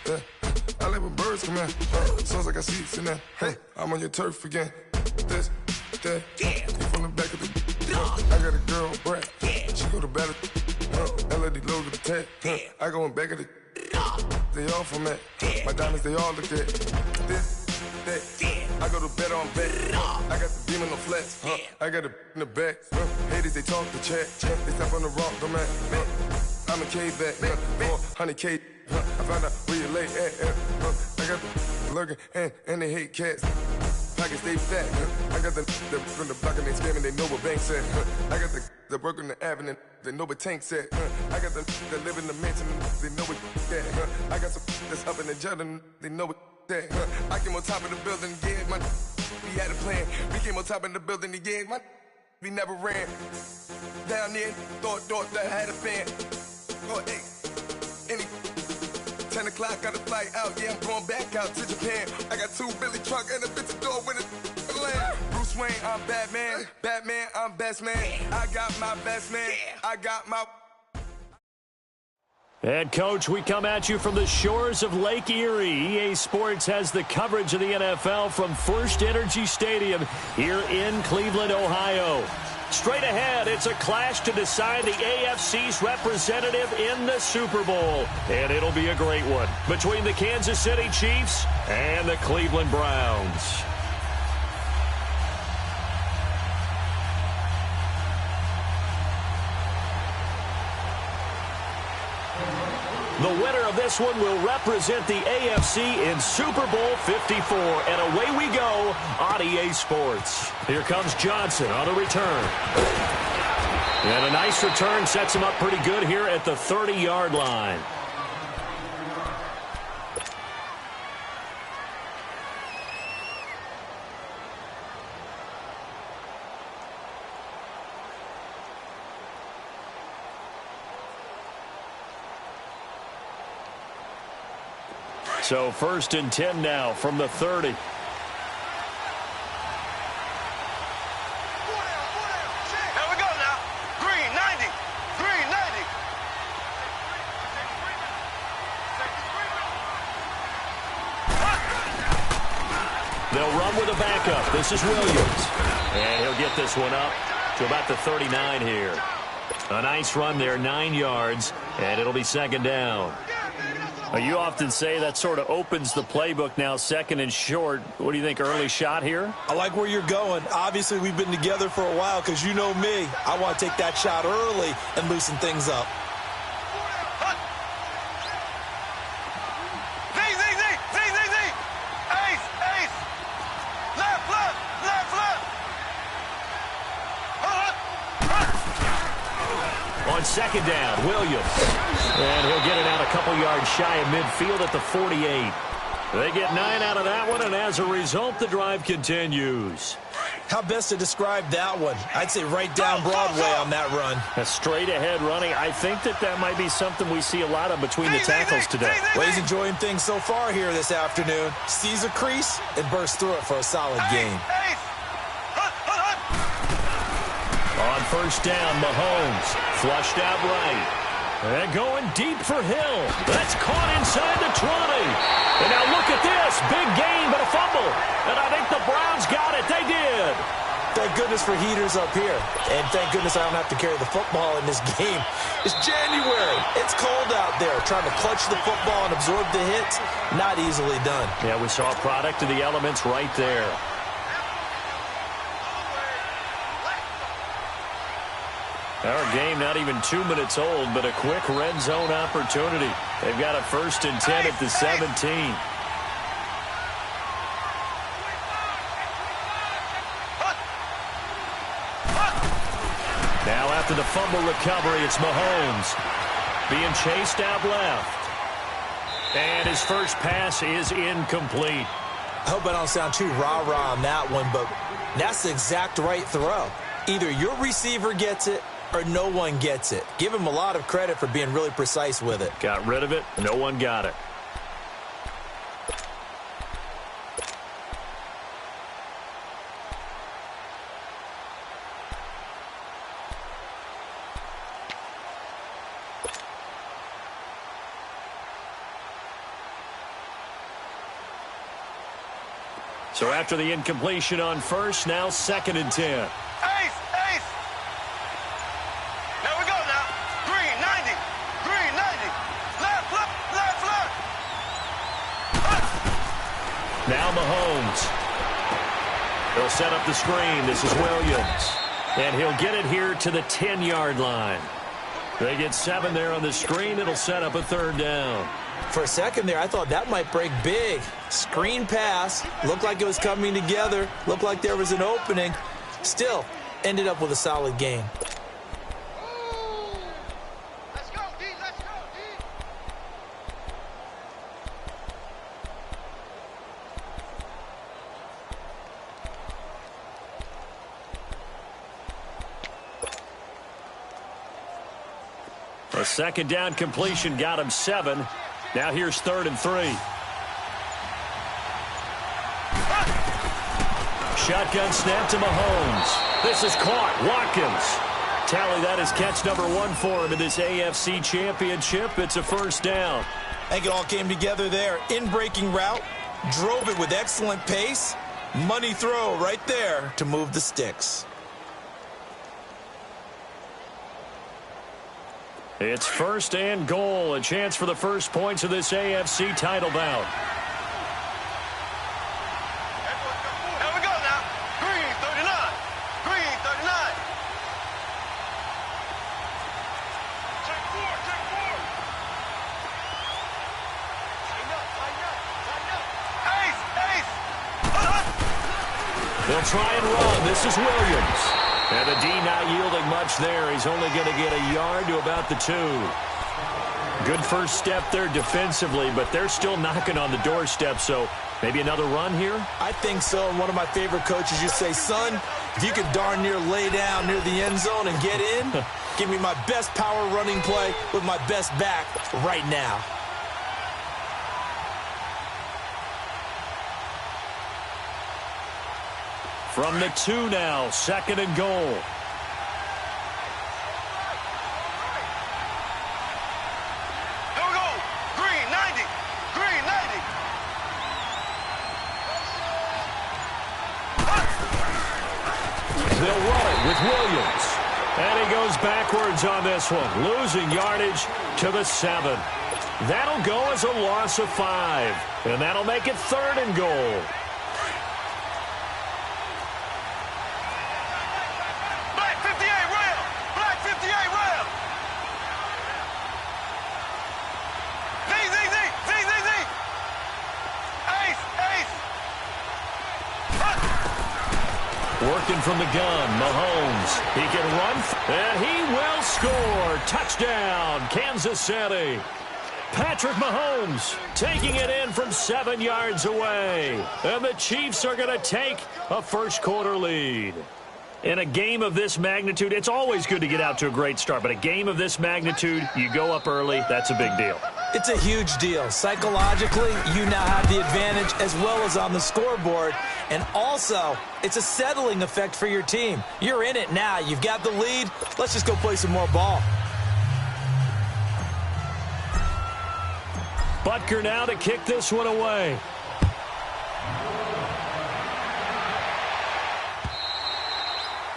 Yeah. I like when birds come in. Sounds like I seats in there. Hey, I'm on your turf again. This, that, you from the back of the. I got a girl, Brad. She go to battle. LED logo the tag. I go in back of the. They all from that. My diamonds, they all look at. This, that. I go to bed on bed. I got the beam on the flats. I got it in the back. Haters, they talk the chat. They step on the rock, don't man. I'm a cave back. 400K. I found out where you lay at. I got the lurking and they hate cats. Pockets stay fat. I got the from the block and they scamming, they know what banks at. I got the work on the avenue, they know what tanks at. I got the live in the mansion, they know what that. I got some that's up in the Jordan, they know what that. I came on top of the building, yeah, my we had a plan. We came on top of the building, yeah, my we never ran. Down there, thought that I had a fan. Oh, hey, any 10 o'clock, got a flight out, yeah, I'm going back out to Japan. I got 2 Billy truck and a bitch door with a land. Bruce Wayne, I'm Batman. Batman, I'm best man. I got my best man. I got my... And, Coach, we come at you from the shores of Lake Erie. EA Sports has the coverage of the NFL from First Energy Stadium here in Cleveland, Ohio. Straight ahead, it's a clash to decide the AFC's representative in the Super Bowl. And it'll be a great one between the Kansas City Chiefs and the Cleveland Browns. The winner of this one will represent the AFC in Super Bowl 54. And away we go on EA Sports. Here comes Johnson on the return. And a nice return sets him up pretty good here at the 30-yard line. So 1st and 10 now from the 30. Here we go now. Green 90. Green 90. They'll run with a backup. This is Williams. And he'll get this one up to about the 39 here. A nice run there, 9 yards, and it'll be 2nd down. You often say that sort of opens the playbook now, 2nd and short. What do you think, early shot here? I like where you're going. Obviously, we've been together for a while because you know me. I want to take that shot early and loosen things up. Ace, ace. Left, left, left, left. On 2nd down, Williams. And he'll get it out a couple yards shy of midfield at the 48. They get 9 out of that one, and as a result, the drive continues. How best to describe that one? I'd say right down Broadway on that run. A straight-ahead running. I think that might be something we see a lot of between the tackles today. Well, he's enjoying things so far here this afternoon. Sees a crease and bursts through it for a solid gain. On 1st down, Mahomes flushed out right. And going deep for Hill. That's caught inside the 20. And now look at this. Big gain, but a fumble. And I think the Browns got it. They did. Thank goodness for heaters up here. And thank goodness I don't have to carry the football in this game. It's January. It's cold out there. Trying to clutch the football and absorb the hits, not easily done. Yeah, we saw a product of the elements right there. Our game not even 2 minutes old, but a quick red zone opportunity. They've got a 1st and 10 at the 17. Now after the fumble recovery, it's Mahomes being chased out left. And his first pass is incomplete. I hope I don't sound too rah-rah on that one, but that's the exact right throw. Either your receiver gets it or no one gets it. Give him a lot of credit for being really precise with it. Got rid of it. No one got it. So after the incompletion on first, now 2nd and 10. Ace, ace. There we go now. Green 90. Green 90. Left, left, left, left. Now Mahomes. He'll set up the screen. This is Williams. And he'll get it here to the 10-yard line. They get 7 there on the screen. It'll set up a 3rd down. For a second there, I thought that might break big. Screen pass. Looked like it was coming together. Looked like there was an opening. Still, ended up with a solid gain. Let's go, D. Let's go, D. A 2nd down completion got him 7. Now here's 3rd and 3. Shotgun snap to Mahomes. This is caught. Watkins. Tally, that is catch number 1 for him in this AFC Championship. It's a 1st down. I think it all came together there. In-breaking route. Drove it with excellent pace. Money throw right there to move the sticks. It's 1st and goal. A chance for the first points of this AFC title bout. There we go now. Green 39. Green 39. Take 4, take 4. Line up, line up, line up. Ace, ace. They'll try and run. This is Williams. And the D not yielding much there. He's only going to get a yard to about the 2. Good first step there defensively, but they're still knocking on the doorstep, so maybe another run here? I think so. And one of my favorite coaches used to say, son, if you could darn near lay down near the end zone and get in, give me my best power running play with my best back right now. From the 2 now, 2nd and goal. Here we go. Green 90. Green 90. They'll run it with Williams. And he goes backwards on this one, losing yardage to the 7. That'll go as a loss of 5. And that'll make it 3rd and goal. Black 58 rail. Black 58 rail. Z, Z, Z. Z, Z, Z. Ace, ace. Working from the gun, Mahomes. He can run, and he will score. Touchdown, Kansas City. Patrick Mahomes taking it in from 7 yards away. And the Chiefs are going to take a first-quarter lead. In a game of this magnitude, it's always good to get out to a great start, but a game of this magnitude, you go up early, that's a big deal. It's a huge deal. Psychologically, you now have the advantage as well as on the scoreboard. And also, it's a settling effect for your team. You're in it now. You've got the lead. Let's just go play some more ball. Butker now to kick this one away.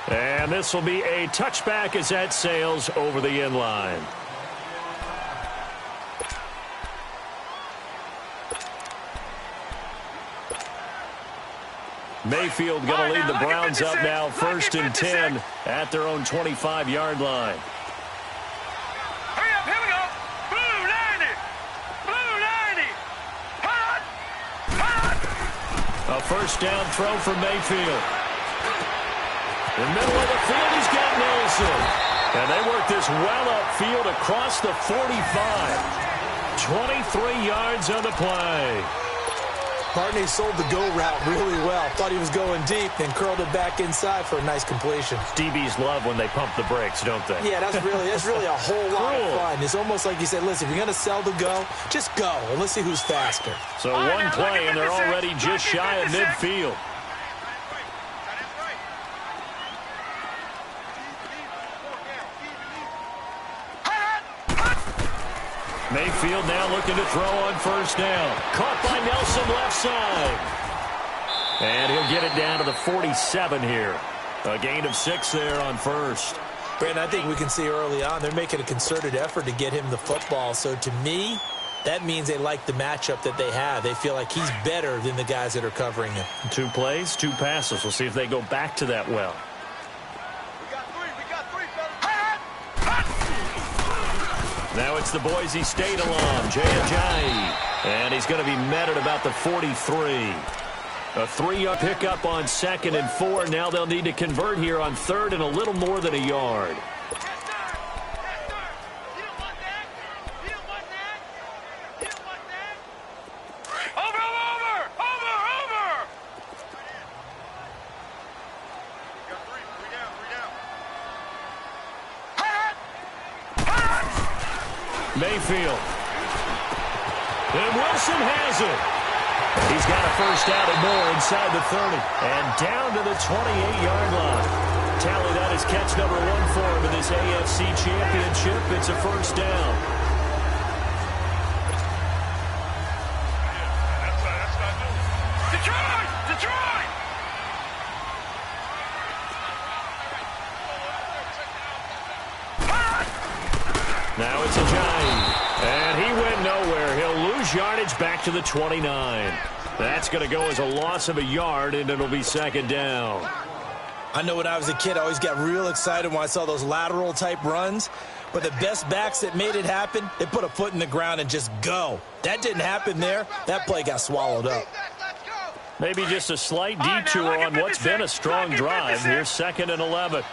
And this will be a touchback as that sails over the end line. Mayfield going to lead the Browns up now, 1st and 10 at their own 25-yard line. Hurry up, here we go. Blue 90. Blue 90. Hot. Hot. A 1st down throw for Mayfield. In the middle of the field, he's got Nelson. And they work this well upfield across the 45. 23 yards on the play. Barney sold the go route really well. Thought he was going deep, then curled it back inside for a nice completion. DBs love when they pump the brakes, don't they? Yeah, that's really a whole lot of fun. It's almost like you said, listen, if you're going to sell the go, just go, and let's see who's faster. So one play, and they're already just shy of midfield. Mayfield now looking to throw on 1st down. Caught by Nelson left side. And he'll get it down to the 47 here. A gain of 6 there on first. Brandon, I think we can see early on they're making a concerted effort to get him the football. So to me, that means they like the matchup that they have. They feel like he's better than the guys that are covering him. 2 plays, 2 passes. We'll see if they go back to that well. Now it's the Boise State alum, Jay Ajayi. And he's going to be met at about the 43. A 3-yard pickup on 2nd and 4. Now they'll need to convert here on 3rd and a little more than a yard. Mayfield. And Wilson has it. He's got a first down and more inside the 30. And down to the 28-yard line. Tally that is catch number 1 for him in this AFC Championship. It's a first down. Detroit! Detroit! Now it's Ajayi. And he went nowhere. He'll lose yardage back to the 29. That's going to go as a loss of a yard, and it'll be 2nd down. I know when I was a kid, I always got real excited when I saw those lateral-type runs. But the best backs that made it happen, they put a foot in the ground and just go. That didn't happen there. That play got swallowed up. Maybe just a slight detour on what's been a strong drive. Here's 2nd and 11.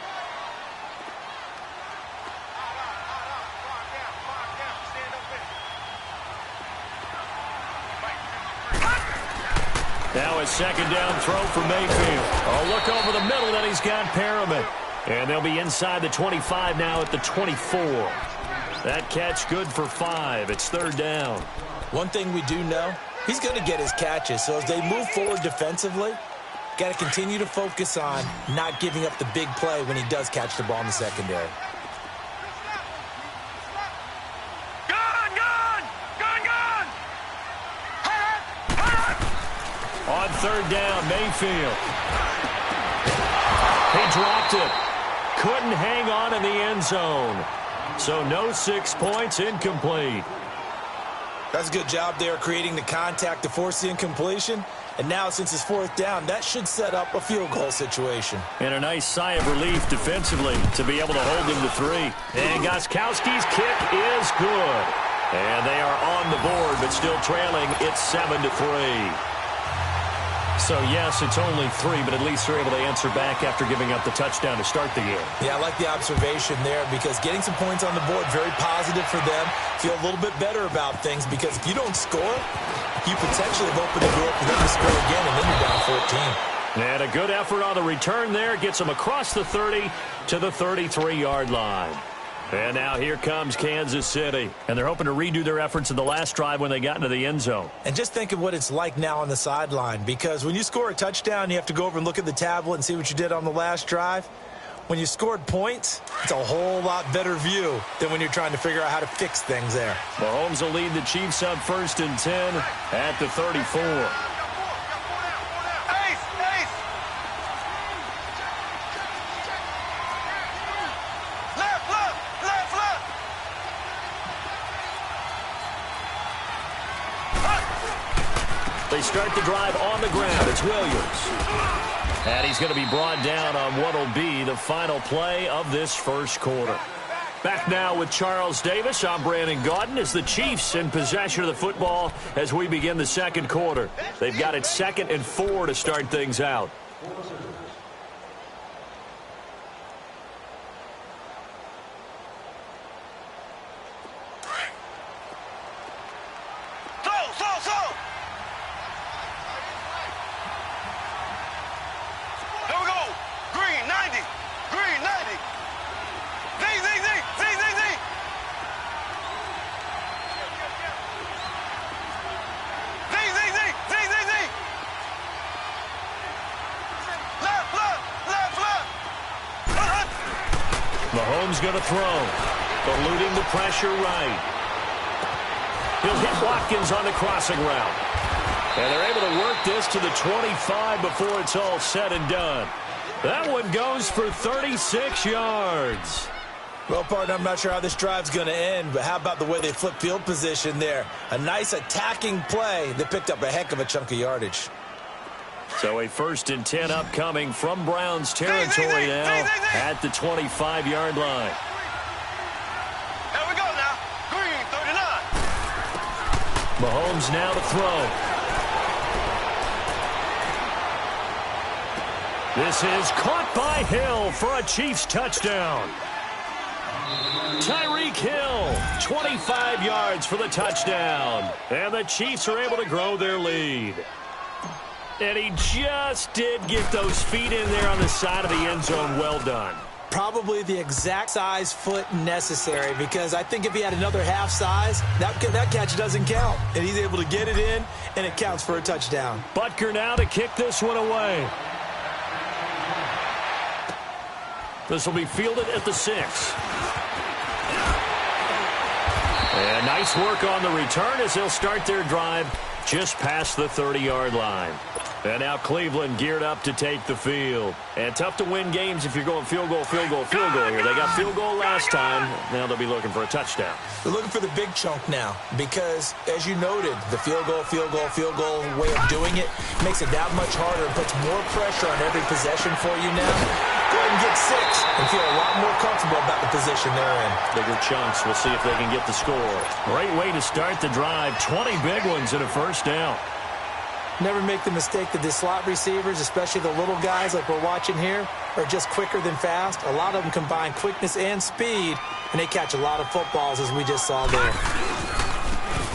Now a 2nd down throw for Mayfield. A look over the middle, and he's got Perriman. And they'll be inside the 25 now at the 24. That catch good for 5. It's 3rd down. One thing we do know, he's going to get his catches. So as they move forward defensively, got to continue to focus on not giving up the big play when he does catch the ball in the secondary. On 3rd down, Mayfield. He dropped it. Couldn't hang on in the end zone. So no 6 points, incomplete. That's a good job there creating the contact to force the incompletion. And now since it's 4th down, that should set up a field goal situation. And a nice sigh of relief defensively to be able to hold him to 3. And Gostkowski's kick is good. And they are on the board, but still trailing. It's 7-3. So, yes, it's only 3, but at least they're able to answer back after giving up the touchdown to start the game. Yeah, I like the observation there because getting some points on the board, very positive for them. Feel a little bit better about things because if you don't score, you potentially have opened the door for them to score again, and then you're down 14. And a good effort on the return there. Gets them across the 30 to the 33-yard line. And now here comes Kansas City. And they're hoping to redo their efforts in the last drive when they got into the end zone. And just think of what it's like now on the sideline. Because when you score a touchdown, you have to go over and look at the tablet and see what you did on the last drive. When you scored points, it's a whole lot better view than when you're trying to figure out how to fix things there. Mahomes will lead the Chiefs up 1st and 10 at the 34. They start the drive on the ground. It's Williams. And he's going to be brought down on what will be the final play of this first quarter. Back now with Charles Davis. I'm Brandon Gaudin as the Chiefs in possession of the football as we begin the second quarter. They've got it 2nd and 4 to start things out. Mahomes going to throw. Eluding the pressure right. He'll hit Watkins on the crossing route. And they're able to work this to the 25 before it's all said and done. That one goes for 36 yards. Well, partner, I'm not sure how this drive's going to end, but how about the way they flip field position there? A nice attacking play. They picked up a heck of a chunk of yardage. So a 1st and 10 upcoming from Browns territory now at the 25-yard line. Here we go now. Green, 39. Mahomes now to throw. This is caught by Hill for a Chiefs touchdown. Tyreek Hill, 25 yards for the touchdown. And the Chiefs are able to grow their lead. And he just did get those feet in there on the side of the end zone. Well done. Probably the exact size foot necessary, because I think if he had another half size, that catch doesn't count. And he's able to get it in, and it counts for a touchdown. Butker now to kick this one away. This will be fielded at the 6. And nice work on the return as they'll start their drive just past the 30-yard line. And now Cleveland geared up to take the field. And tough to win games if you're going field goal, field goal, field goal here. They got field goal last time. Now they'll be looking for a touchdown. They're looking for the big chunk now because, as you noted, the field goal way of doing it makes it that much harder and puts more pressure on every possession for you now. Go ahead and get 6 and feel a lot more comfortable about the position they're in. Bigger chunks. We'll see if they can get the score. Great way to start the drive. 20 big ones and a 1st down. Never make the mistake that the slot receivers, especially the little guys like we're watching here, are just quicker than fast. A lot of them combine quickness and speed, and they catch a lot of footballs, as we just saw there.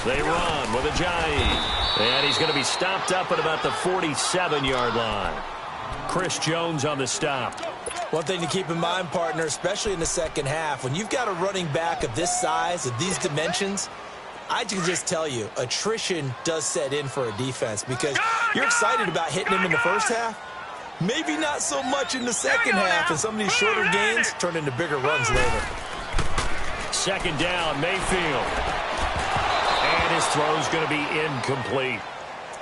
They run with Ajayi. And he's going to be stopped up at about the 47-yard line. Chris Jones on the stop. One thing to keep in mind, partner, especially in the second half, when you've got a running back of this size, of these dimensions, I can just tell you, attrition does set in for a defense because you're excited about hitting him in the first half. Maybe not so much in the second half, and some of these shorter gains turn into bigger runs later. 2nd down, Mayfield. And his throw's going to be incomplete.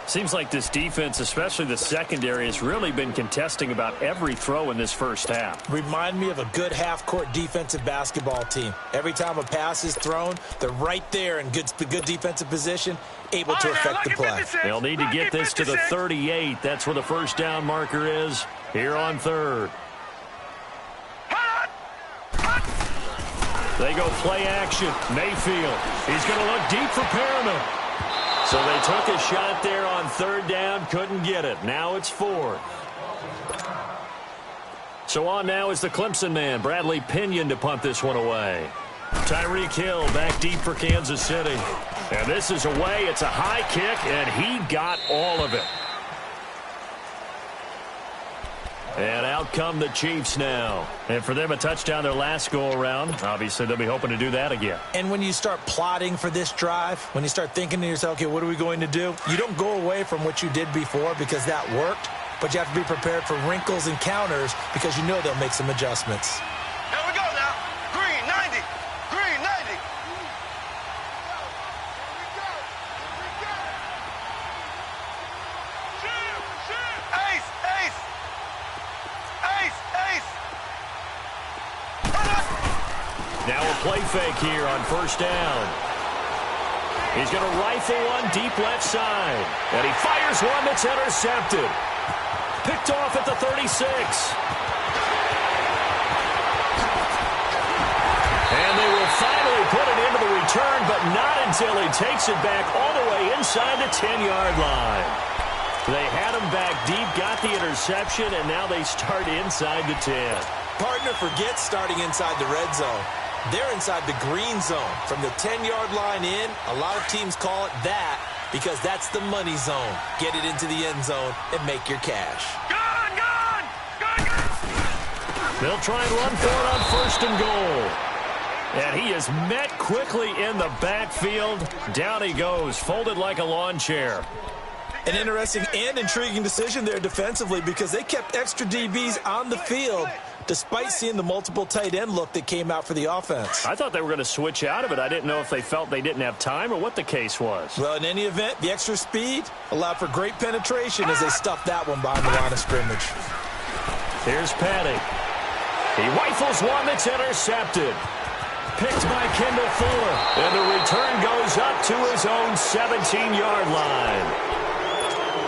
Seems like this defense, especially the secondary, has really been contesting about every throw in this first half. Remind me of a good half-court defensive basketball team. Every time a pass is thrown, they're right there in good defensive position, able to affect the play. They'll need to get this to the 38. That's where the 1st down marker is here on 3rd. They go play action. Mayfield. He's going to look deep for Perriman. So they took a shot there on 3rd down, couldn't get it. Now it's 4th. So on now is the Clemson man, Bradley Pinion, to punt this one away. Tyreek Hill back deep for Kansas City. And this is away. It's a high kick, and he got all of it. And out come the Chiefs now. And for them, a touchdown their last go-around. Obviously, they'll be hoping to do that again. And when you start plotting for this drive, when you start thinking to yourself, okay, what are we going to do? You don't go away from what you did before because that worked, but you have to be prepared for wrinkles and counters because you know they'll make some adjustments. Here we go now. Green, 90. Green, 90. Ace, ace. Ace, ace. Now a play fake here on 1st down. He's going to rifle one deep left side. And he fires one that's intercepted. Picked off at the 36. And they will finally put it into the return, but not until he takes it back all the way inside the 10-yard line. They had him back deep, got the interception, and now they start inside the 10. Partner, forget starting inside the red zone. They're inside the green zone. From the 10-yard line in, a lot of teams call it that because that's the money zone. Get it into the end zone and make your cash. They'll try and run for it on 1st and goal. And he is met quickly in the backfield. Down he goes, folded like a lawn chair. An interesting and intriguing decision there defensively because they kept extra DBs on the field despite seeing the multiple tight end look that came out for the offense. I thought they were going to switch out of it. I didn't know if they felt they didn't have time or what the case was. Well, in any event, the extra speed allowed for great penetration as they stuffed that one behind the line of scrimmage. Here's Petty. He rifles one that's intercepted. Picked by Kendall Fuller. And the return goes up to his own 17-yard line.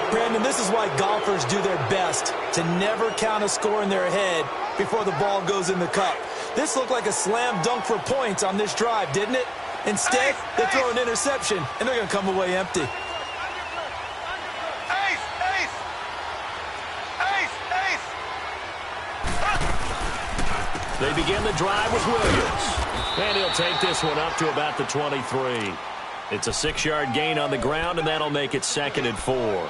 Brandon, this is why golfers do their best to never count a score in their head before the ball goes in the cup. This looked like a slam dunk for points on this drive, didn't it? Instead, they throw an interception, and they're going to come away empty. They begin the drive with Williams. And he'll take this one up to about the 23. It's a 6-yard gain on the ground, and that'll make it 2nd and 4.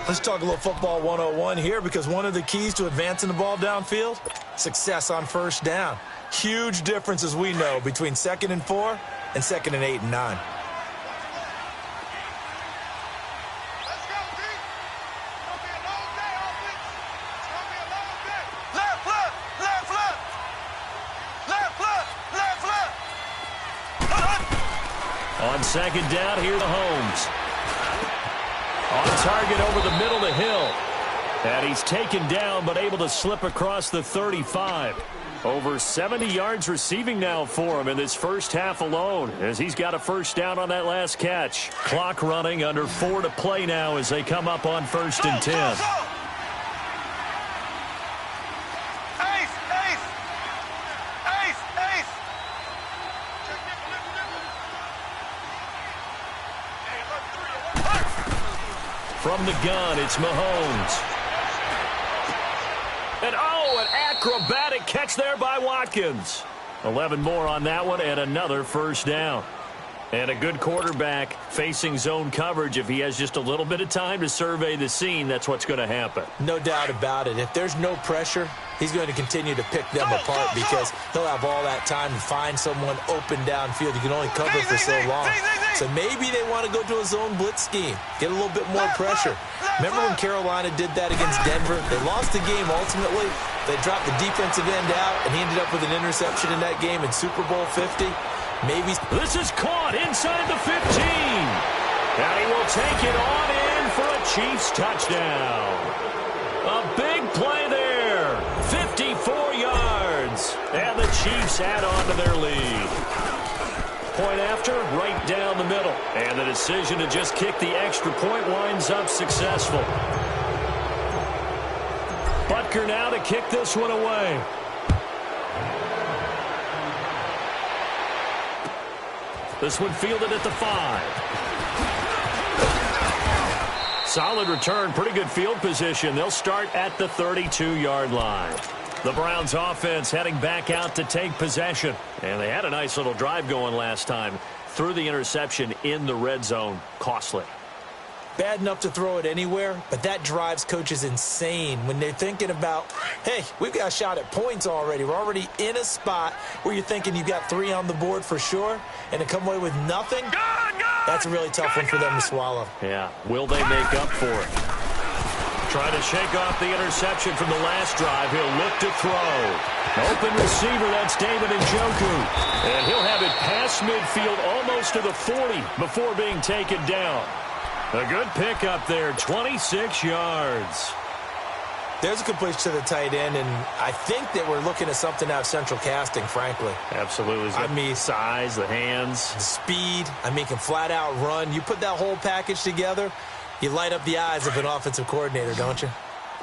Let's talk a little football 101 here because one of the keys to advancing the ball downfield, success on first down. Huge difference, as we know, between 2nd and 4 and 2nd and 8 and 9. On 2nd down, here's Holmes. On target over the middle to Hill. And he's taken down but able to slip across the 35. Over 70 yards receiving now for him in this first half alone as he's got a first down on that last catch. Clock running, under 4 to play now as they come up on 1st and 10. From the gun, it's Mahomes. And an acrobatic catch there by Watkins. 11 more on that one and another first down. And a good quarterback facing zone coverage. If he has just a little bit of time to survey the scene, that's what's going to happen. No doubt about it. If there's no pressure, he's going to continue to pick them apart because he'll have all that time to find someone open downfield. You can only cover for so long. So maybe they want to go to a zone blitz scheme, get a little bit more pressure. Remember when Carolina did that against Denver? They lost the game ultimately. They dropped the defensive end out, and he ended up with an interception in that game in Super Bowl 50. Maybe this is caught inside the 15. And he will take it on in for a Chiefs touchdown. A big play there. 54 yards. And the Chiefs add on to their lead. Point after, right down the middle. And the decision to just kick the extra point winds up successful. Butker now to kick this one away. This one fielded at the 5. Solid return, pretty good field position. They'll start at the 32-yard line. The Browns offense heading back out to take possession. And they had a nice little drive going last time. Threw the interception in the red zone. Costly. Bad enough to throw it anywhere, but that drives coaches insane when they're thinking about, hey, we've got a shot at points already. We're already in a spot where you're thinking you've got 3 on the board for sure, and to come away with nothing, that's a really tough one for them to swallow. Yeah, will they make up for it? Trying to shake off the interception from the last drive. He'll look to throw. Open receiver, that's David Njoku. And he'll have it past midfield almost to the 40 before being taken down. A good pickup there, 26 yards. There's a completion to the tight end, and I think that we're looking at something out of central casting, frankly. Absolutely. I mean, size, the hands. Speed. I mean, can flat out run. You put that whole package together, you light up the eyes of an offensive coordinator, don't you?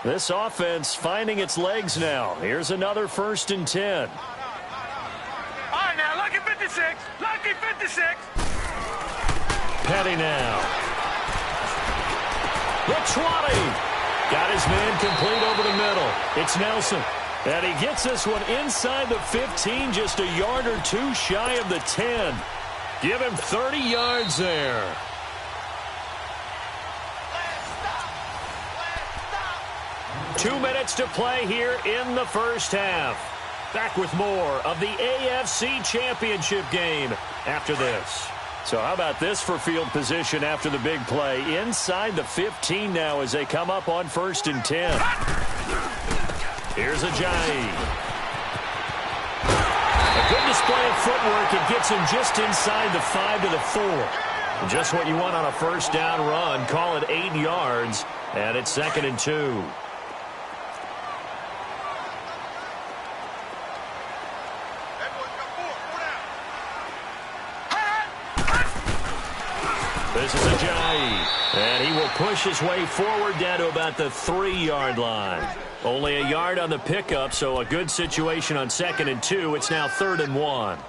This offense finding its legs now. Here's another 1st and 10. All right, now, lucky 56. Lucky 56. Petty now. The 20. Got his man complete over the middle. It's Nelson. And he gets this one inside the 15, just a yard or 2 shy of the 10. Give him 30 yards there. Let's stop. 2 minutes to play here in the first half. Back with more of the AFC Championship game after this. So how about this for field position after the big play? Inside the 15 now as they come up on 1st and 10. Here's Ajayi. A good display of footwork. It gets him just inside the 5 to the 4. Just what you want on a first down run. Call it 8 yards, and it's 2nd and 2. This is Ajayi, and he will push his way forward down to about the 3-yard line. Only a yard on the pickup, so a good situation on 2nd and 2. It's now 3rd and 1.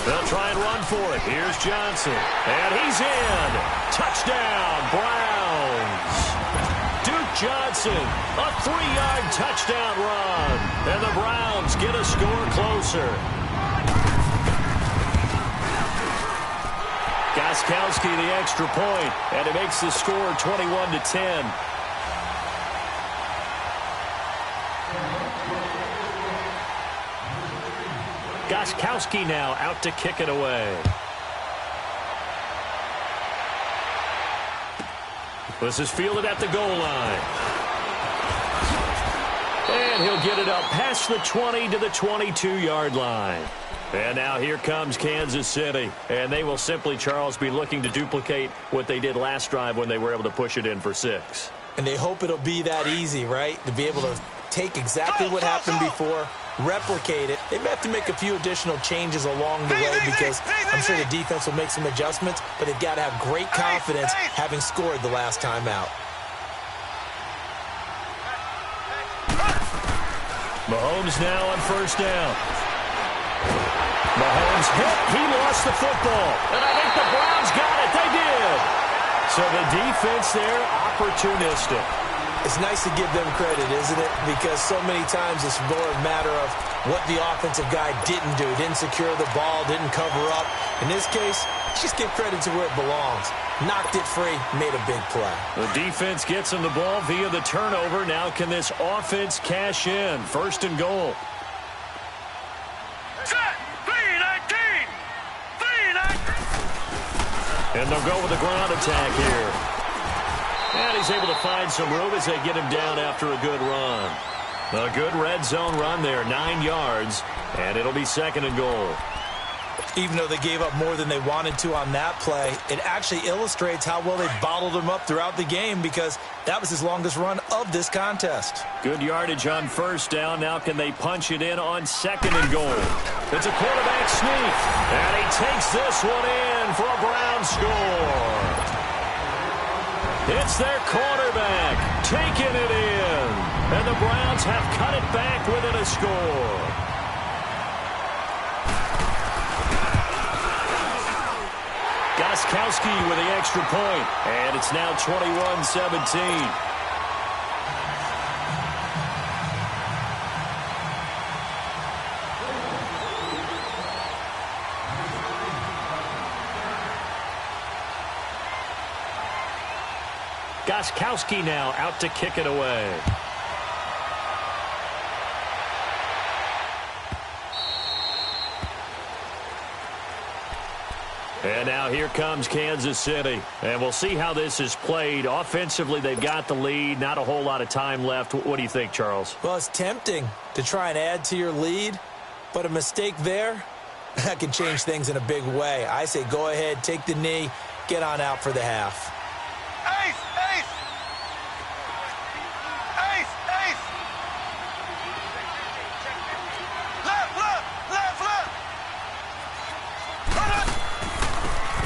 They'll try and run for it. Here's Johnson, and he's in. Touchdown, Browns. Johnson, a 3-yard touchdown run, and the Browns get a score closer. Gostkowski the extra point, and it makes the score 21-10. Gostkowski now out to kick it away. This is fielded at the goal line. And he'll get it up past the 20 to the 22-yard line. And now here comes Kansas City. And they will simply, Charles, be looking to duplicate what they did last drive when they were able to push it in for 6. And they hope it'll be that easy, right? To be able to take exactly what happened before, replicate it. They may have to make a few additional changes along the way because I'm sure the defense will make some adjustments, but they've got to have great confidence having scored the last time out. Mahomes now on 1st down. Mahomes hit. He lost the football. And I think the Browns got it. They did. So the defense there, opportunistic. It's nice to give them credit, isn't it? Because so many times it's more a matter of what the offensive guy didn't do. Didn't secure the ball, didn't cover up. In this case, just give credit to where it belongs. Knocked it free, made a big play. The defense gets him the ball via the turnover. Now can this offense cash in? 1st and goal. Set! 3-19! 3-19! And they'll go with the ground attack here. And he's able to find some room as they get him down after a good run. A good red zone run there, 9 yards, and it'll be 2nd and goal. Even though they gave up more than they wanted to on that play, it actually illustrates how well they bottled him up throughout the game because that was his longest run of this contest. Good yardage on 1st down. Now can they punch it in on 2nd and goal? It's a quarterback sneak, and he takes this one in for a Brown score. It's their quarterback taking it in. And the Browns have cut it back within a score. Gostkowski with the extra point. And it's now 21-17. Gostkowski now out to kick it away. And now here comes Kansas City. And we'll see how this is played. Offensively, they've got the lead. Not a whole lot of time left. What do you think, Charles? Well, it's tempting to try and add to your lead, but a mistake there, that can change things in a big way. I say go ahead, take the knee, get on out for the half. Ace! Ace! Ace! Ace! Left, left, left, left!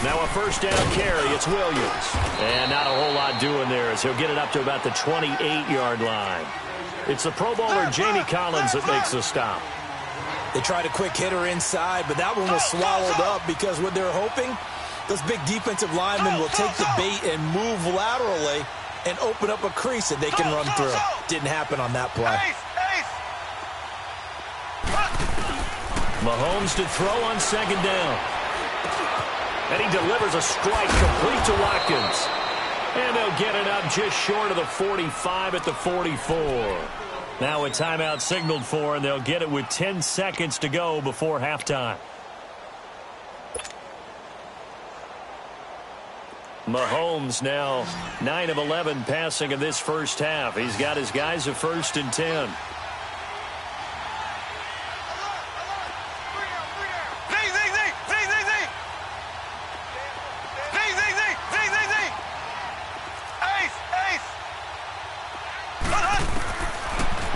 Now a 1st down carry. It's Williams. And not a whole lot doing there as he'll get it up to about the 28-yard line. It's the Pro Bowler Jamie Collins that makes the stop. They tried a quick hitter inside, but that one was swallowed up because what they're hoping, those big defensive linemen will take the bait and move laterally and open up a crease that they can run through. Didn't happen on that play. Mahomes to throw on 2nd down. And he delivers a strike complete to Watkins. And they'll get it up just short of the 45 at the 44. Now a timeout signaled for, and they'll get it with 10 seconds to go before halftime. Mahomes now 9 of 11 passing in this first half. He's got his guys a 1st and 10.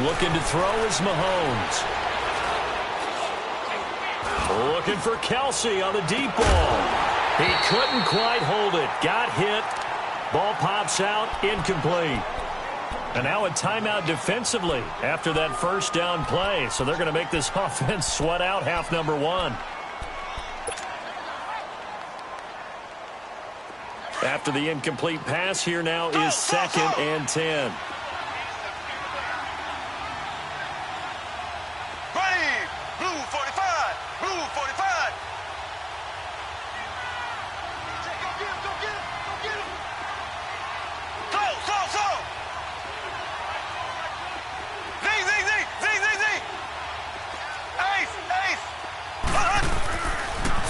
Looking to throw is Mahomes. Looking for Kelsey on the deep ball. He couldn't quite hold it. Got hit. Ball pops out. Incomplete. And now a timeout defensively after that first down play. So they're going to make this offense sweat out half number 1. After the incomplete pass, here now is 2nd and 10.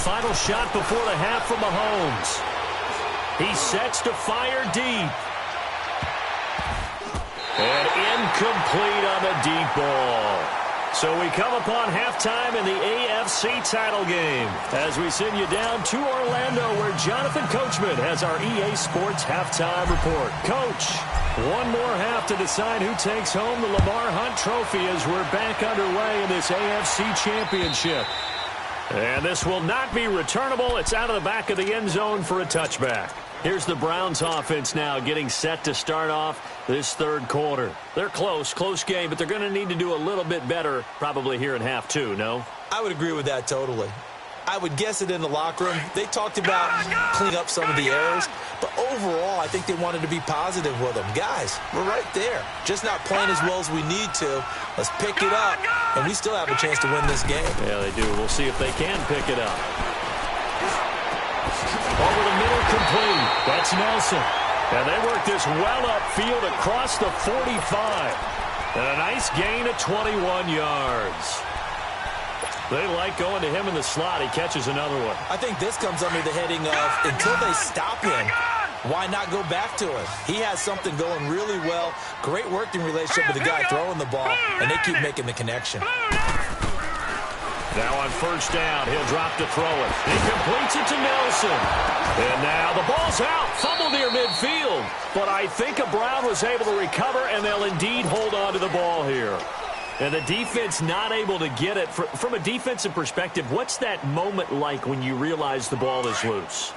Final shot before the half from Mahomes. He sets to fire deep. And incomplete on the deep ball. So we come upon halftime in the AFC title game as we send you down to Orlando, where Jonathan Coachman has our EA Sports halftime report. Coach, one more half to decide who takes home the Lamar Hunt Trophy as we're back underway in this AFC Championship. And this will not be returnable. It's out of the back of the end zone for a touchback. Here's the Browns offense now getting set to start off this third quarter. They're close game, but they're going to need to do a little bit better probably here in half 2, no? I would agree with that totally. I would guess it in the locker room. They talked about cleaning up some of the errors, but overall, I think they wanted to be positive with them. Guys, we're right there. Just not playing as well as we need to. Let's pick it up, and we still have a chance to win this game. Yeah, they do. We'll see if they can pick it up. Over the middle, complete. That's Nelson. And they work this well upfield across the 45. And a nice gain of 21 yards. They like going to him in the slot. He catches another one. I think this comes under the heading of until they stop him, why not go back to him? He has something going really well. Great working relationship with the guy throwing the ball, and they keep making the connection. Now on first down, he'll drop to throw it. He completes it to Nelson. And now the ball's out. Fumble near midfield. But I think Brown was able to recover, and they'll indeed hold on to the ball here. And the defense not able to get it. From a defensive perspective, what's that moment like when you realize the ball is loose?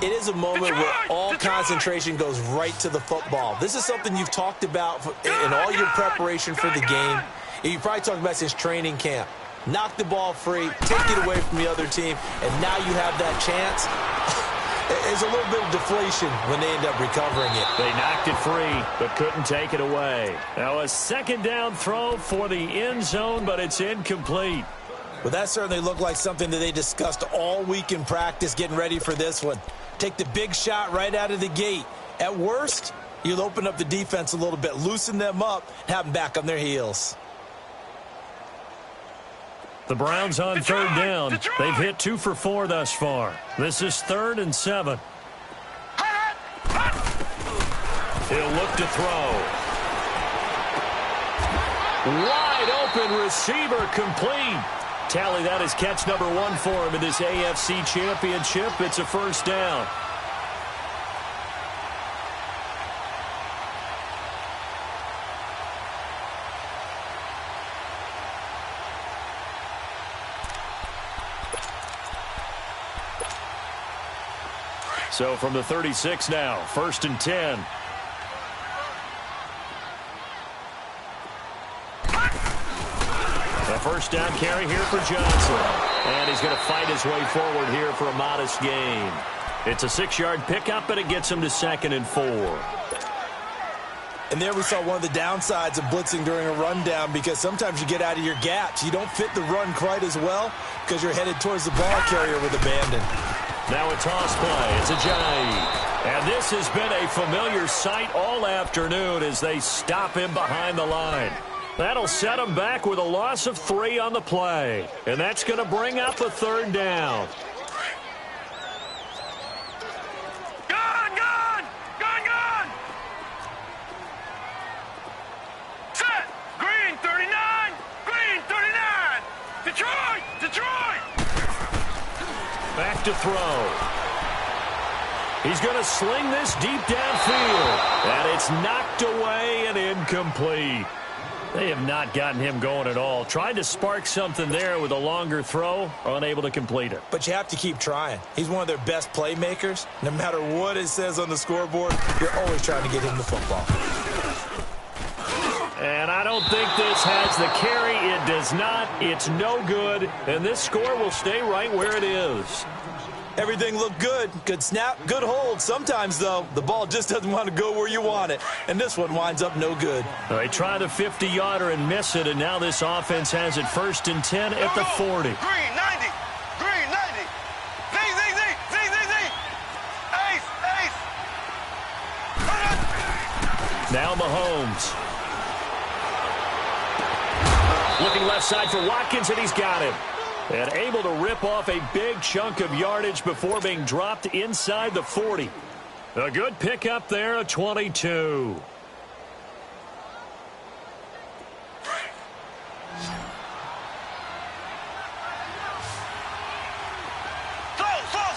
It is a moment where all concentration goes right to the football. This is something you've talked about in all your preparation for the game. You probably talked about since training camp. Knock the ball free, take it away from the other team, and now you have that chance. There's a little bit of deflation when they end up recovering it. They knocked it free, but couldn't take it away. Now a second down throw for the end zone, but it's incomplete. Well, that certainly looked like something that they discussed all week in practice getting ready for this one. Take the big shot right out of the gate. At worst, you'll open up the defense a little bit, loosen them up, have them back on their heels. The Browns on third down. They've hit 2 for 4 thus far. This is 3rd and 7. He'll look to throw. Wide open receiver, complete. Tally, that is catch number 1 for him in this AFC Championship. It's a first down. So from the 36 now, 1st and 10. A first down carry here for Johnson. And he's going to fight his way forward here for a modest gain. It's a 6-yard pickup, and it gets him to 2nd and 4. And there we saw one of the downsides of blitzing during a rundown, because sometimes you get out of your gaps. You don't fit the run quite as well because you're headed towards the ball carrier with abandon. Now a toss play. It's Ajayi. And this has been a familiar sight all afternoon as they stop him behind the line. That'll set him back with a loss of 3 on the play. And that's going to bring up a 3rd down. Gun! Set! Green 39! Green 39! Detroit! Back to throw. He's going to sling this deep downfield. And it's knocked away and incomplete. They have not gotten him going at all. Tried to spark something there with a longer throw, unable to complete it. But you have to keep trying. He's one of their best playmakers. No matter what it says on the scoreboard, you're always trying to get him the football. And I don't think this has the carry. It does not. It's no good. And this score will stay right where it is. Everything looked good. Good snap, good hold. Sometimes, though, the ball just doesn't want to go where you want it. And this one winds up no good. They try the 50-yarder and miss it, and now this offense has it 1st and 10 at the 40. Green 90! Green 90! Z! Ace! Now Mahomes. Looking left side for Watkins, and he's got him. And able to rip off a big chunk of yardage before being dropped inside the 40. A good pickup there, a 22. Slow! Z!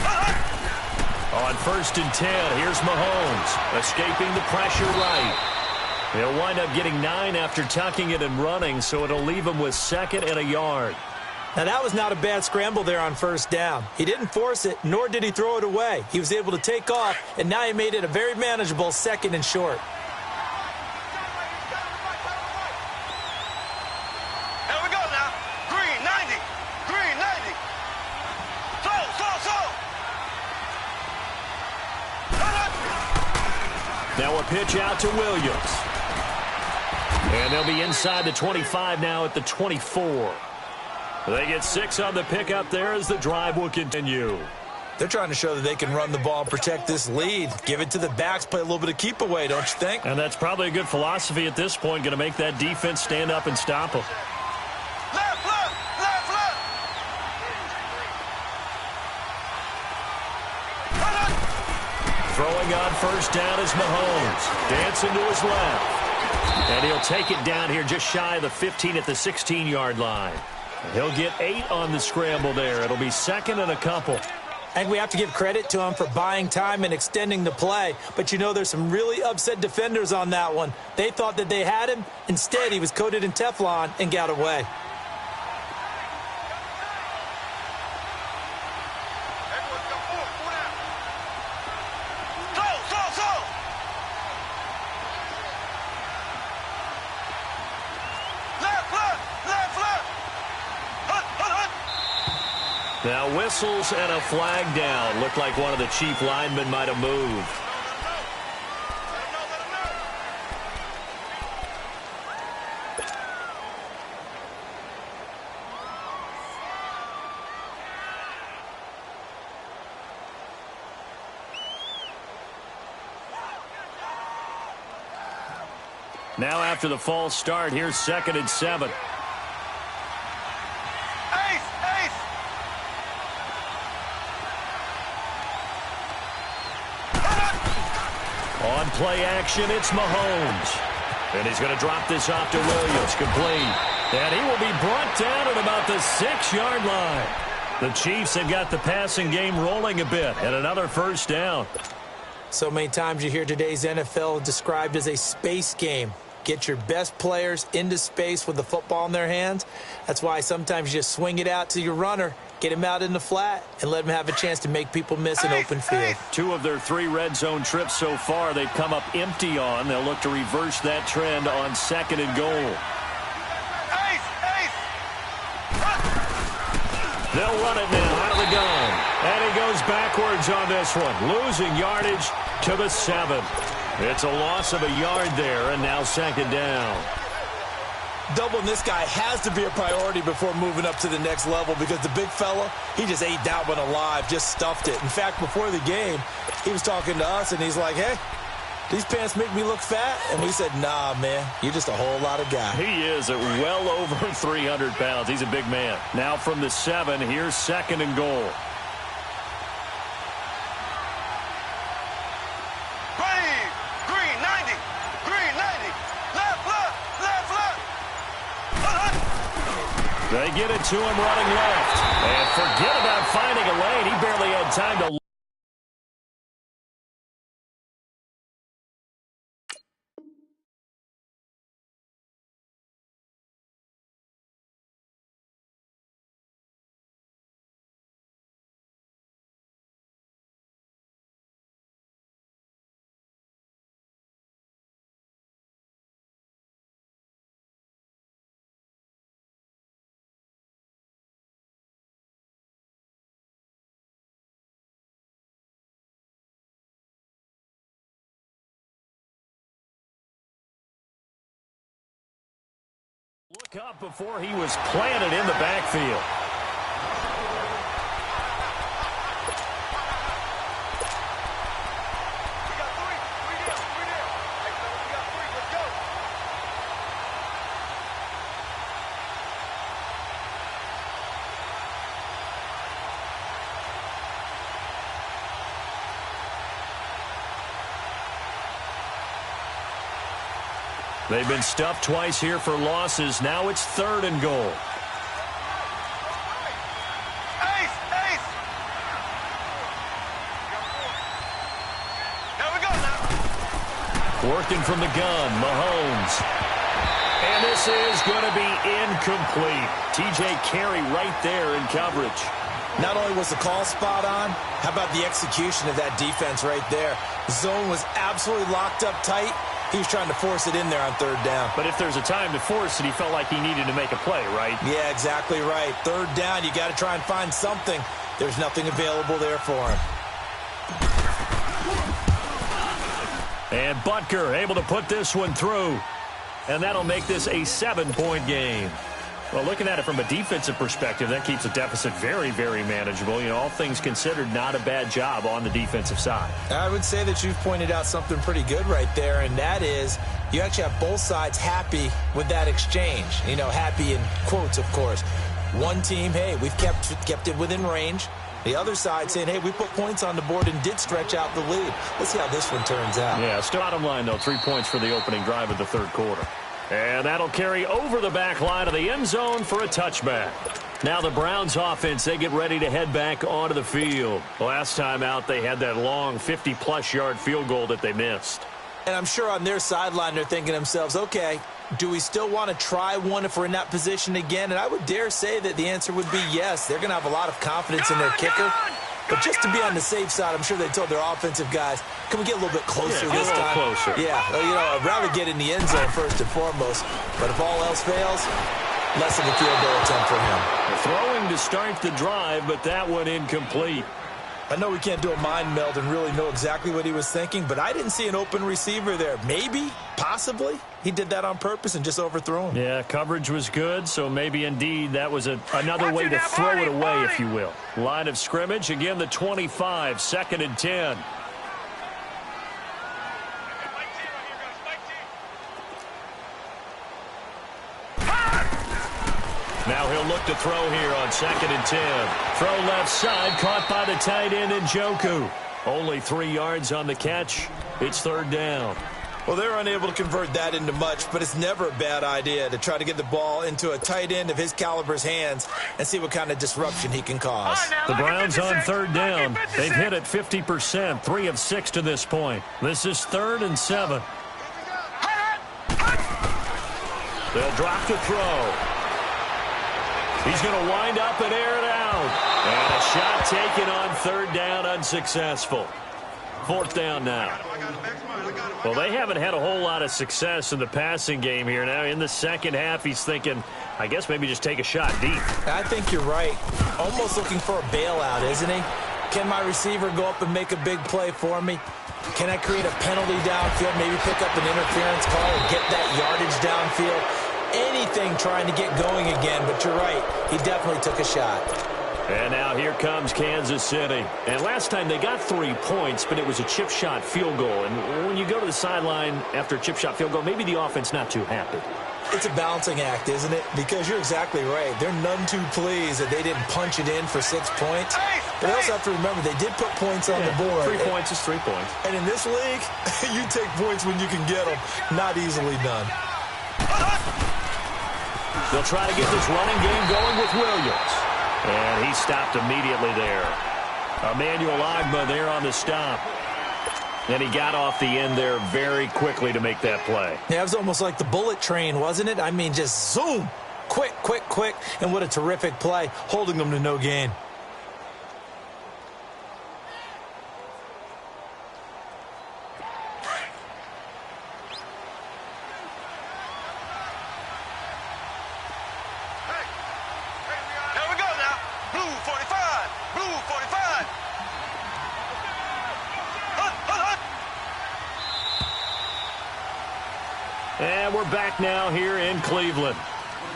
Left! On 1st and 10, here's Mahomes, escaping the pressure right. He'll wind up getting 9 after tucking it and running, so it'll leave him with 2nd and a yard. Now, that was not a bad scramble there on 1st down. He didn't force it, nor did he throw it away. He was able to take off, and now he made it a very manageable 2nd and short. Here we go now. Green 90! Slow! Now a pitch out to Williams. And they'll be inside the 25 now at the 24. They get 6 on the pickup there as the drive will continue. They're trying to show that they can run the ball and protect this lead. Give it to the backs, play a little bit of keep away, don't you think? And that's probably a good philosophy at this point, going to make that defense stand up and stop them. Left! Throwing on 1st down is Mahomes. Dancing to his left. And he'll take it down here just shy of the 15 at the 16-yard line. He'll get 8 on the scramble there. It'll be 2nd and a couple. And we have to give credit to him for buying time and extending the play. But, you know, there's some really upset defenders on that one. They thought that they had him. Instead, he was coated in Teflon and got away. Now whistles and a flag down. Looked like one of the chief linemen might have moved. Now after the false start, here's 2nd and 7. On play action, it's Mahomes. And he's going to drop this off to Williams, complete. And he will be brought down at about the 6-yard line. The Chiefs have got the passing game rolling a bit, and another 1st down. So many times you hear today's NFL described as a space game. Get your best players into space with the football in their hands. That's why sometimes you just swing it out to your runner, get him out in the flat, and let him have a chance to make people miss an open field. 2 of their 3 red zone trips so far they've come up empty on. They'll look to reverse that trend on 2nd and goal. They'll run it now out of the gun. And he goes backwards on this one, losing yardage to the 7. It's a loss of a yard there, and now 2nd down. Doubling this guy has to be a priority before moving up to the next level because the big fella, he just ate that one alive, just stuffed it. In fact, before the game, he was talking to us, and he's like, hey, these pants make me look fat? And we said, nah, man, you're just a whole lot of guy. He is at well over 300 pounds. He's a big man. Now from the 7, here's 2nd and goal. Green 90. Green 90. Left. They get it to him running left. And forget about finding a lane. He barely had time to... Look up before he was planted in the backfield. We got three. Three there. Hey, fellas, we got 3. Let's go. They've been stuffed twice here for losses. Now it's 3rd and goal. Ace. There we go now. Working from the gun, Mahomes. And this is going to be incomplete. T.J. Carey right there in coverage. Not only was the call spot on, how about the execution of that defense right there? The zone was absolutely locked up tight. He was trying to force it in there on 3rd down. But if there's a time to force it, he felt like he needed to make a play, right? Yeah, exactly right. 3rd down, you got to try and find something. There's nothing available there for him. And Butker able to put this one through. And that'll make this a 7-point game. Well, looking at it from a defensive perspective, that keeps the deficit very, very manageable. You know, all things considered, not a bad job on the defensive side. I would say that you've pointed out something pretty good right there, and that is you actually have both sides happy with that exchange. You know, happy in quotes, of course. One team, hey, we've kept it within range. The other side saying, hey, we put points on the board and did stretch out the lead. Let's see how this one turns out. Yeah, still bottom line, though, 3 points for the opening drive of the 3rd quarter. And that'll carry over the back line of the end zone for a touchback. Now the Browns offense, they get ready to head back onto the field. Last time out, they had that long 50-plus yard field goal that they missed. And I'm sure on their sideline they're thinking to themselves, okay, do we still want to try one if we're in that position again? And I would dare say that the answer would be yes. They're going to have a lot of confidence in their kicker. But just to be on the safe side, I'm sure they told their offensive guys, can we get a little bit closer this time? Closer. Yeah, you know, I'd rather get in the end zone first and foremost. But if all else fails, less of a field goal attempt for him. Throwing to start the drive, but that one incomplete. I know we can't do a mind meld and really know exactly what he was thinking, but I didn't see an open receiver there. Maybe, possibly, he did that on purpose and just overthrew him. Yeah, coverage was good, so maybe indeed that was another way to throw it away, if you will. Line of scrimmage, again the 25, 2nd and 10. Now he'll look to throw here on 2nd and 10. Throw left side, caught by the tight end Njoku. Only 3 yards on the catch. It's 3rd down. Well, they're unable to convert that into much, but it's never a bad idea to try to get the ball into a tight end of his caliber's hands and see what kind of disruption he can cause. The Browns on 3rd down. They've hit it 50%, 3 of 6 to this point. This is 3rd and 7. They'll drop the throw. He's going to wind up and air it out. And a shot taken on 3rd down, unsuccessful. 4th down now. Well, they haven't had a whole lot of success in the passing game here. Now, in the second half, he's thinking, I guess maybe just take a shot deep. I think you're right. Almost looking for a bailout, isn't he? Can my receiver go up and make a big play for me? Can I create a penalty downfield, maybe pick up an interference call and get that yardage downfield? anything trying to get going again, but you're right. He definitely took a shot. And now here comes Kansas City. And last time they got 3 points, but it was a chip shot field goal. And when you go to the sideline after a chip shot field goal, maybe the offense not too happy. It's a balancing act, isn't it? Because you're exactly right. They're none too pleased that they didn't punch it in for 6 points. But they also have to remember they did put points on the board. 3 points is 3 points. And in this league, you take points when you can get them. Not easily done. They'll try to get this running game going with Williams. And he stopped immediately there. Emmanuel Ogbah there on the stop. And he got off the end there very quickly to make that play. Yeah, it was almost like the bullet train, wasn't it? I mean, just zoom. Quick, quick, quick. And what a terrific play, holding them to no gain. And we're back now here in Cleveland.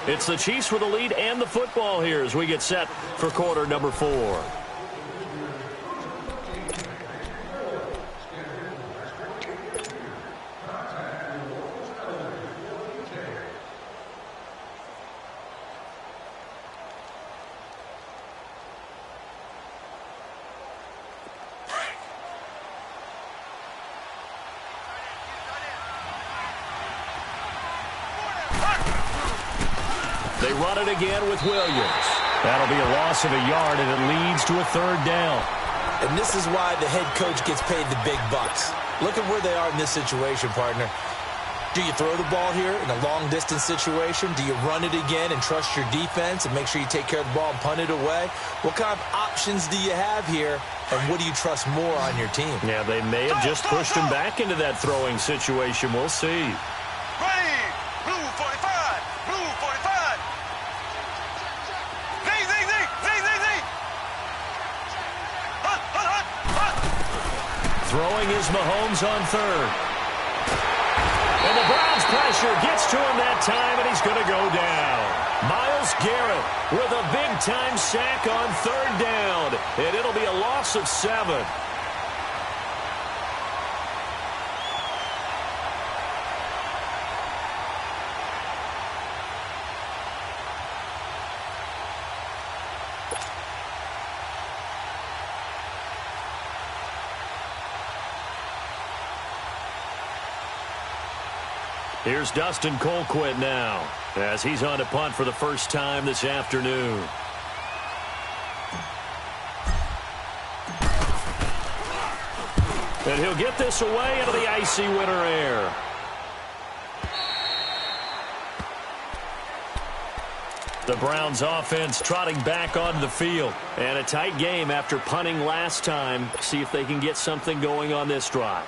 It's the Chiefs with the lead and the football here as we get set for quarter number 4. They run it again with Williams. That'll be a loss of a yard, and it leads to a 3rd down. And this is why the head coach gets paid the big bucks. Look at where they are in this situation, partner. Do you throw the ball here in a long-distance situation? Do you run it again and trust your defense and make sure you take care of the ball and punt it away? What kind of options do you have here, and what do you trust more on your team? Yeah, they may have just pushed him back into that throwing situation. We'll see. Ready, blue 45, blue 45. Throwing is Mahomes on 3rd. And the Browns pressure gets to him that time, and he's going to go down. Myles Garrett with a big-time sack on 3rd down, and it'll be a loss of 7. Here's Dustin Colquitt now as he's on to punt for the first time this afternoon. And he'll get this away into the icy winter air. The Browns offense trotting back onto the field. And a tight game after punting last time. See if they can get something going on this drive.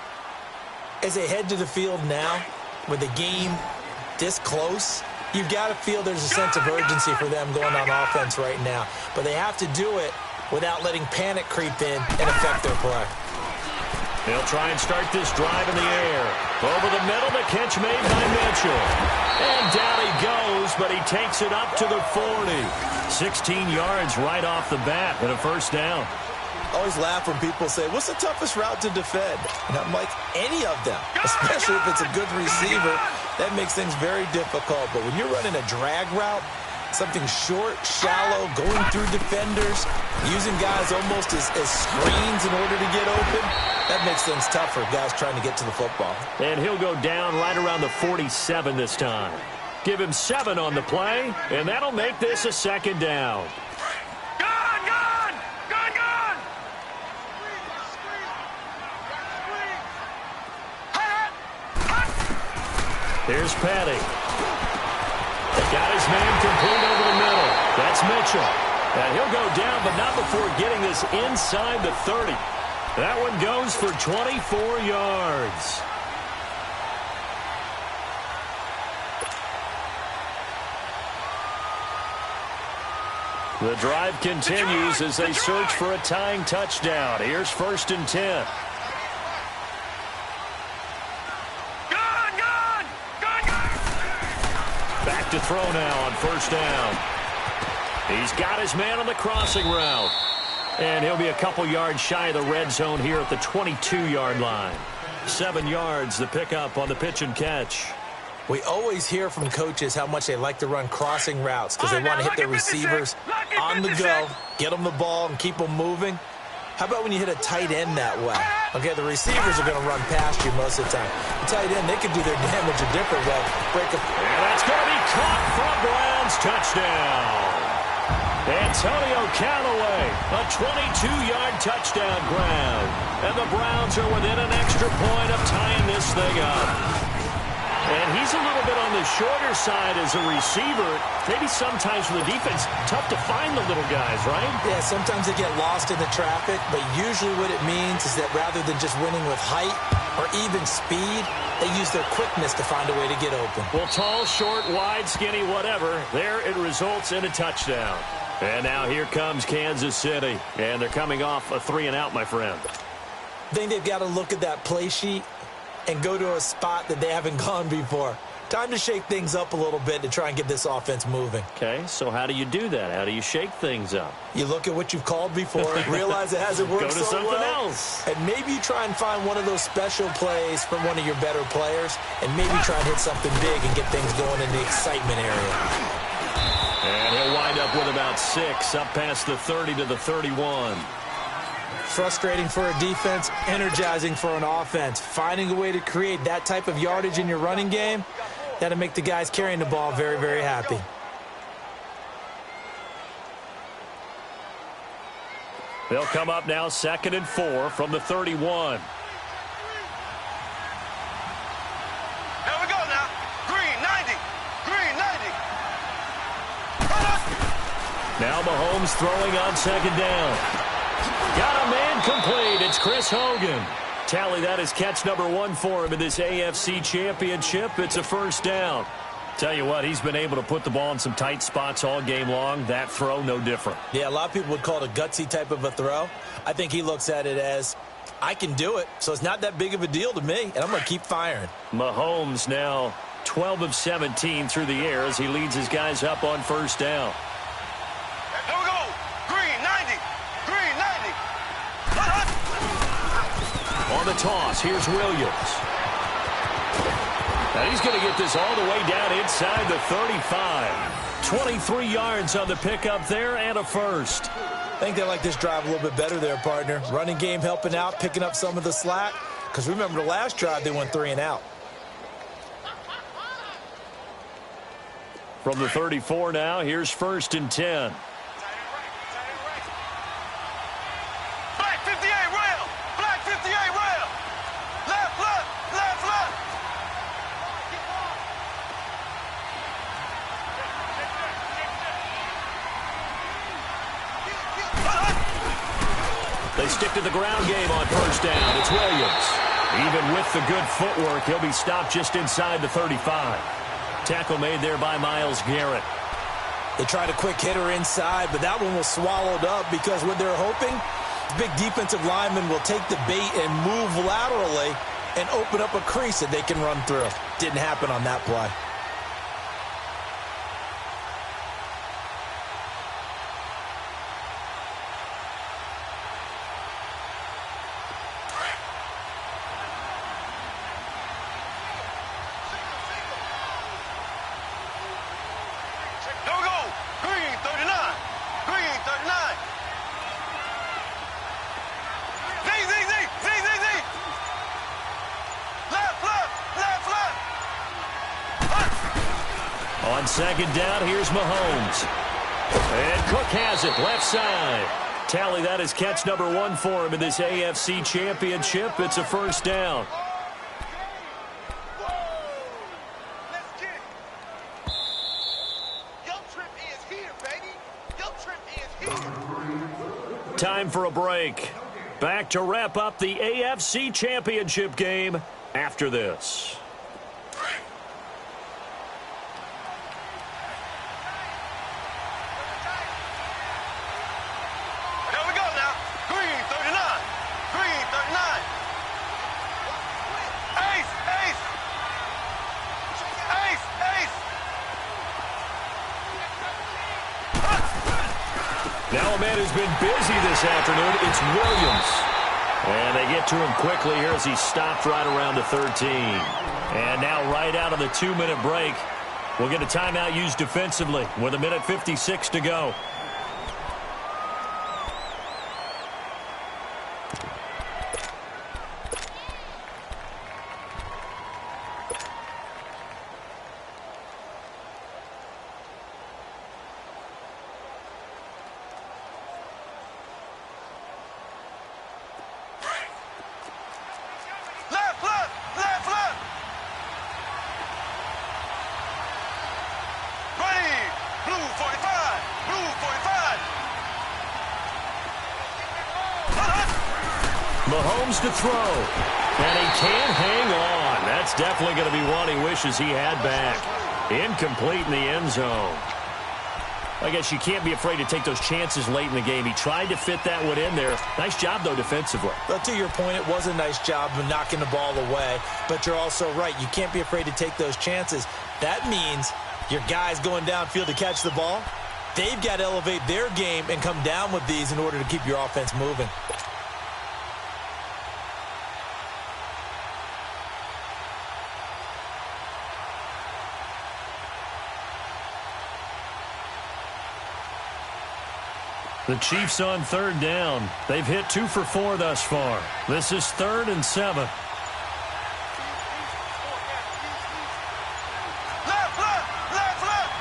As they head to the field now, with the game this close, you've got to feel there's a sense of urgency for them going on offense right now. But they have to do it without letting panic creep in and affect their play. They'll try and start this drive in the air. Over the middle, the catch made by Mitchell. And down he goes, but he takes it up to the 40. 16 yards right off the bat and a 1st down. I always laugh when people say, what's the toughest route to defend? And I'm like, any of them, especially if it's a good receiver. That makes things very difficult. But when you're running a drag route, something short, shallow, going through defenders, using guys almost as screens in order to get open, that makes things tough for guys trying to get to the football. And he'll go down right around the 47 this time. Give him 7 on the play, and that'll make this a 2nd down. Here's Petty. Got his man complete over the middle. That's Mitchell. And he'll go down, but not before getting this inside the 30. That one goes for 24 yards. The drive continues as they search for a tying touchdown. Here's 1st and 10. back to throw now on first down. He's got his man on the crossing route. And he'll be a couple yards shy of the red zone here at the 22-yard line. 7 yards, the pickup on the pitch and catch. We always hear from coaches how much they like to run crossing routes because they want to hit their receivers on the go, get them the ball, and keep them moving. How about when you hit a tight end that way? Okay, the receivers are going to run past you most of the time. The tight end, they can do their damage a different way. Break up. And that's going to be caught for a Browns touchdown. Antonio Callaway, a 22-yard touchdown grab. And the Browns are within an extra point of tying this thing up. And he's a little bit on the shorter side as a receiver. Maybe sometimes for the defense, tough to find the little guys, right? Yeah, sometimes they get lost in the traffic, but usually what it means is that rather than just winning with height or even speed, they use their quickness to find a way to get open. Well, tall, short, wide, skinny, whatever, there it results in a touchdown. And now here comes Kansas City, and they're coming off a 3-and-out, my friend. I think they've got to look at that play sheet and go to a spot that they haven't gone before. Time to shake things up a little bit to try and get this offense moving. Okay, so how do you do that? How do you shake things up? You look at what you've called before, realize it hasn't worked so well. Go to something else. And maybe you try and find one of those special plays from one of your better players, and maybe try and hit something big and get things going in the excitement area. And he'll wind up with about 6, up past the 30 to the 31. Frustrating for a defense, energizing for an offense. Finding a way to create that type of yardage in your running game, that'll make the guys carrying the ball very, very happy. They'll come up now 2nd and 4 from the 31. Here we go now. Green 90. Green 90. Now Mahomes throwing on 2nd down. Got a man complete. It's Chris Hogan. Tally that is catch number 1 for him in this AFC Championship. It's a first down. Tell you what, he's been able to put the ball in some tight spots all game long. That throw, no different. Yeah, a lot of people would call it a gutsy type of a throw. I think he looks at it as, I can do it, so it's not that big of a deal to me, and I'm going to keep firing. Mahomes now 12 of 17 through the air as he leads his guys up on first down. Here we go. Green 90. Green 90. On the toss, here's Williams. Now he's going to get this all the way down inside the 35. 23 yards on the pickup there and a first. I think they like this drive a little bit better there, partner. Running game helping out, picking up some of the slack. Because remember the last drive, they went 3-and-out. From the 34 now, here's 1st and 10. Black 58 rail. Black 58 rail. Left, left, left, left. They stick to the ground game on first down. It's Williams. Even with the good footwork, he'll be stopped just inside the 35. Tackle made there by Myles Garrett. They tried a quick hitter inside, but that one was swallowed up because what they're hoping, big defensive lineman will take the bait and move laterally and open up a crease that they can run through. Didn't happen on that play. Here we go. Green 39. Green 39. Z, Z, Z, Z, Z, Z. Left, left, left, left. On 2nd down, here's Mahomes. And Cook has it, left side. Tally that is catch number 1 for him in this AFC Championship. It's a first down. Let's get it. Your trip is here, baby. Your trip is here. Time for a break. Back to wrap up the AFC Championship game after this. Here we go now. Green 39. Green 39. Ace, ace. Ace, ace. Now a man who's been busy this afternoon, it's Williams. And they get to him quickly here as he stopped right around the 13. And now right out of the 2-minute break, we'll get a timeout used defensively with 1:56 to go. Mahomes to throw, and he can't hang on. That's definitely going to be one he wishes he had back. Incomplete in the end zone. I guess you can't be afraid to take those chances late in the game. He tried to fit that one in there. Nice job, though, defensively. But to your point, it was a nice job of knocking the ball away. But you're also right. You can't be afraid to take those chances. That means your guys going downfield to catch the ball, they've got to elevate their game and come down with these in order to keep your offense moving. The Chiefs on 3rd down. They've hit 2 for 4 thus far. This is 3rd and 7. Left, left, left, left.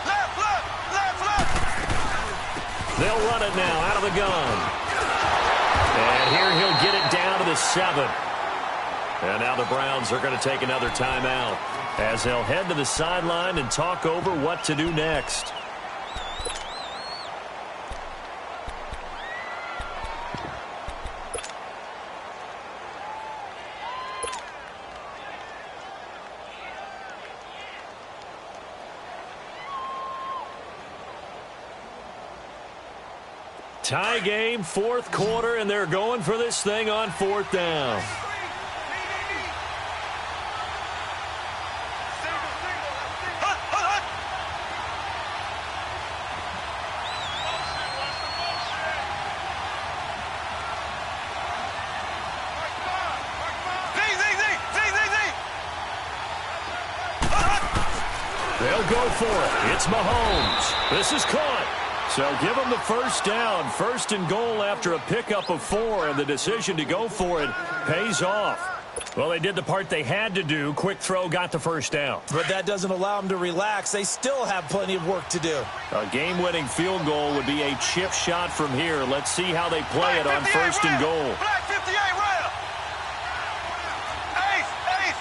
Left, left, left, left. They'll run it now out of the gun. And here he'll get it down to the 7. And now the Browns are going to take another timeout as they'll head to the sideline and talk over what to do next. Tie game, 4th quarter, and they're going for this thing on 4th down. They'll go for it. It's Mahomes. This is caught. So give them the first down. 1st and goal after a pickup of 4, and the decision to go for it pays off. Well, they did the part they had to do. Quick throw, got the first down. But that doesn't allow them to relax. They still have plenty of work to do. A game-winning field goal would be a chip shot from here. Let's see how they play it on 1st and goal. Black 58 right. Ace, ace.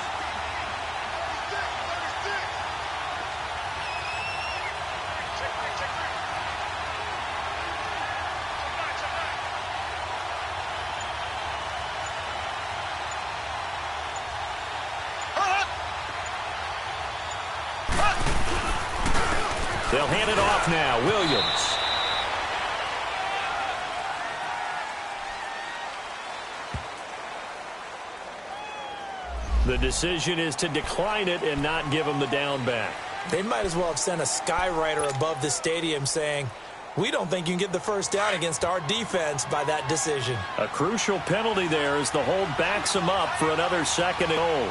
They'll hand it off now. Williams. The decision is to decline it and not give him the down back. They might as well have sent a skywriter above the stadium saying, we don't think you can get the first down against our defense by that decision. A crucial penalty there as the hold backs him up for another 2nd and goal.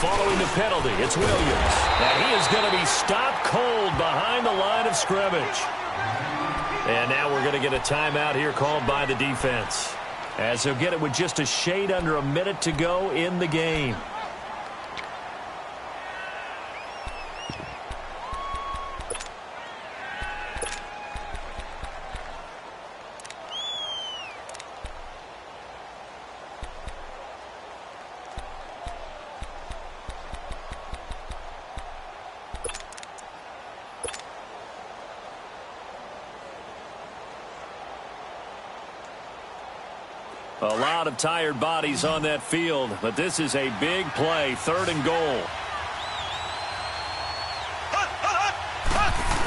Following the penalty, it's Williams. And he is going to be stopped cold behind the line of scrimmage. And now we're going to get a timeout here called by the defense, as he'll get it with just a shade under a minute to go in the game. A lot of tired bodies on that field, but this is a big play, 3rd and goal.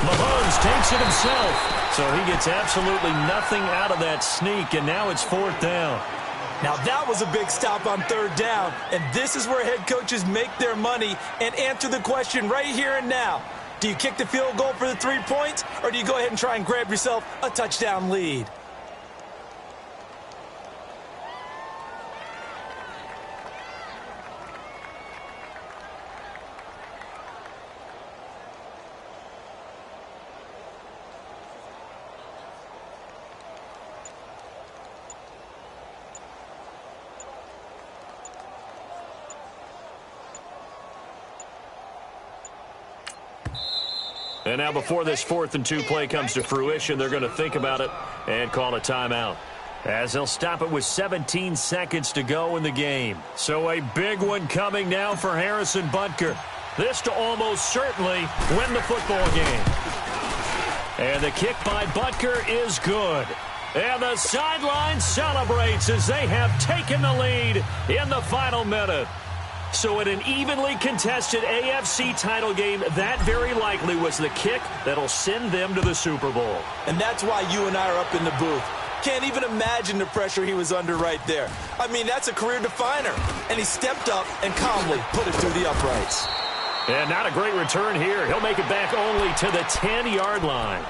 Mahomes takes it himself, so he gets absolutely nothing out of that sneak, and now it's 4th down. Now that was a big stop on third down, and this is where head coaches make their money and answer the question right here and now. Do you kick the field goal for the 3 points, or do you go ahead and try and grab yourself a touchdown lead? And now before this 4th and 2 play comes to fruition, they're going to think about it and call a timeout, as they'll stop it with 17 seconds to go in the game. So a big one coming now for Harrison Butker. This to almost certainly win the football game. And the kick by Butker is good. And the sideline celebrates as they have taken the lead in the final minute. So in an evenly contested AFC title game, that very likely was the kick that'll send them to the Super Bowl. And that's why you and I are up in the booth. Can't even imagine the pressure he was under right there. I mean, that's a career definer. And he stepped up and calmly put it through the uprights. And not a great return here. He'll make it back only to the 10-yard line.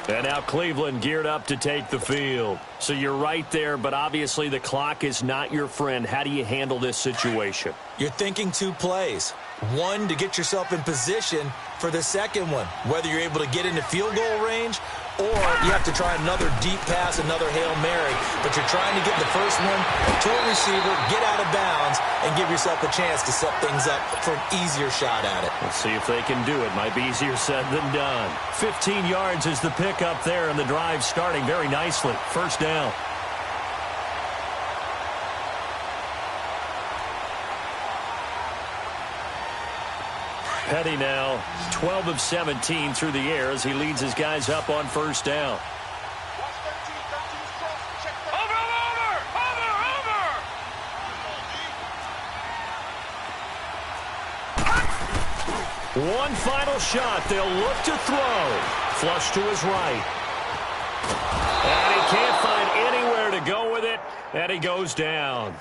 And now Cleveland geared up to take the field. So you're right there, but obviously the clock is not your friend. How do you handle this situation? You're thinking 2 plays. One, to get yourself in position for the second one, whether you're able to get into field goal range or you have to try another deep pass, another Hail Mary, but you're trying to get the first one to a receiver, get out of bounds, and give yourself a chance to set things up for an easier shot at it. Let's see if they can do it. Might be easier said than done. 15 yards is the pickup there, and the drive starting very nicely. First down. Petty now 12 of 17 through the air as he leads his guys up on first down. One final shot. They'll look to throw. Flush to his right. And he can't find anywhere to go with it, and he goes down.